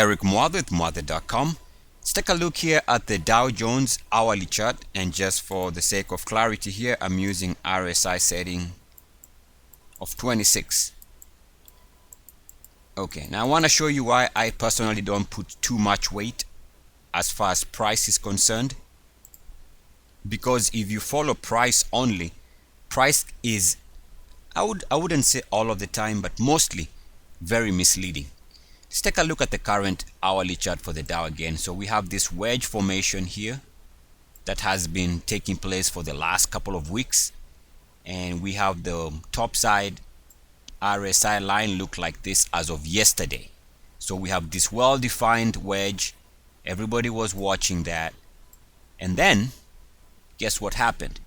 Eric Mwathe with Mwathe.com. Let's take a look here at the Dow Jones hourly chart, and just for the sake of clarity here, I'm using RSI setting of 26. Okay, now I want to show you why I personally don't put too much weight as far as price is concerned. Because if you follow price only, price is, I wouldn't say all of the time, but mostly very misleading. Let's take a look at the current hourly chart for the Dow again. So we have this wedge formation here that has been taking place for the last couple of weeks, and we have the top side RSI line look like this as of yesterday. So we have this well-defined wedge. Everybody was watching that, and then guess what happened?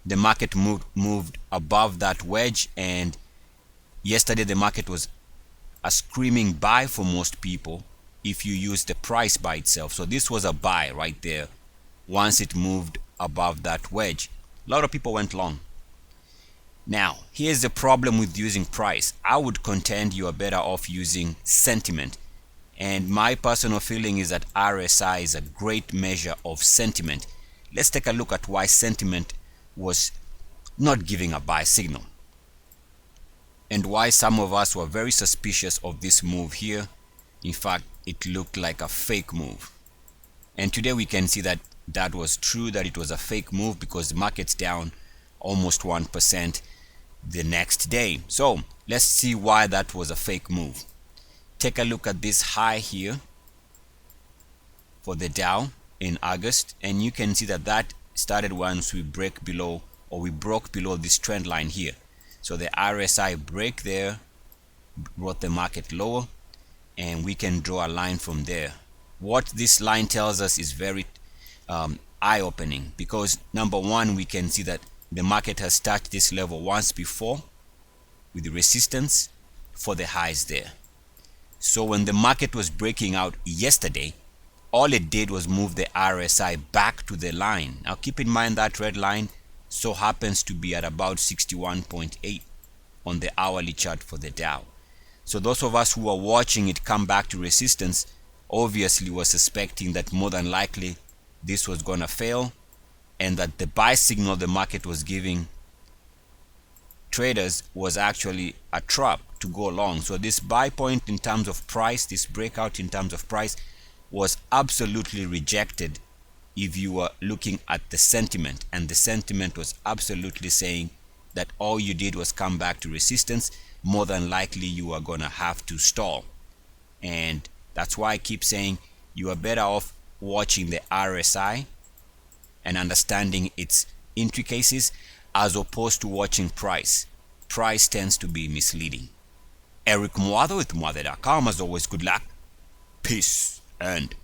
The market moved above that wedge, and yesterday the market was a screaming buy for most people if you use the price by itself. So this was a buy right there once it moved above that wedge. A lot of people went long. Now here's the problem with using price. I would contend you are better off using sentiment, and my personal feeling is that RSI is a great measure of sentiment. Let's take a look at why sentiment was not giving a buy signal, and why some of us were very suspicious of this move here. In fact, it looked like a fake move, and today we can see that that was true, that it was a fake move, because the market's down almost 1% the next day. So let's see why that was a fake move. Take a look at this high here for the Dow in August, and you can see that that started once we broke below this trend line here. So the RSI break there brought the market lower, and we can draw a line from there. What this line tells us is very eye-opening, because number one, we can see that the market has touched this level once before with the resistance for the highs there. So when the market was breaking out yesterday, all it did was move the RSI back to the line. Now keep in mind that red line so happens to be at about 61.8 on the hourly chart for the Dow. So those of us who are watching it come back to resistance obviously were suspecting that more than likely this was going to fail, and that the buy signal the market was giving traders was actually a trap to go long. So this buy point in terms of price, this breakout in terms of price, was absolutely rejected if you were looking at the sentiment, and the sentiment was absolutely saying that all you did was come back to resistance. More than likely you are gonna have to stall, and that's why I keep saying you are better off watching the RSI and understanding its intricacies as opposed to watching price. Price tends to be misleading. Eric Mwathe with Mwathe.com. As always, good luck, peace, and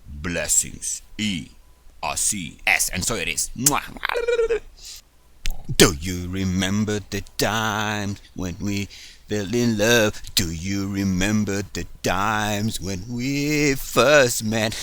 blessings. ERCS. And so it is. Do you remember the times when we fell in love? Do you remember the times when we first met?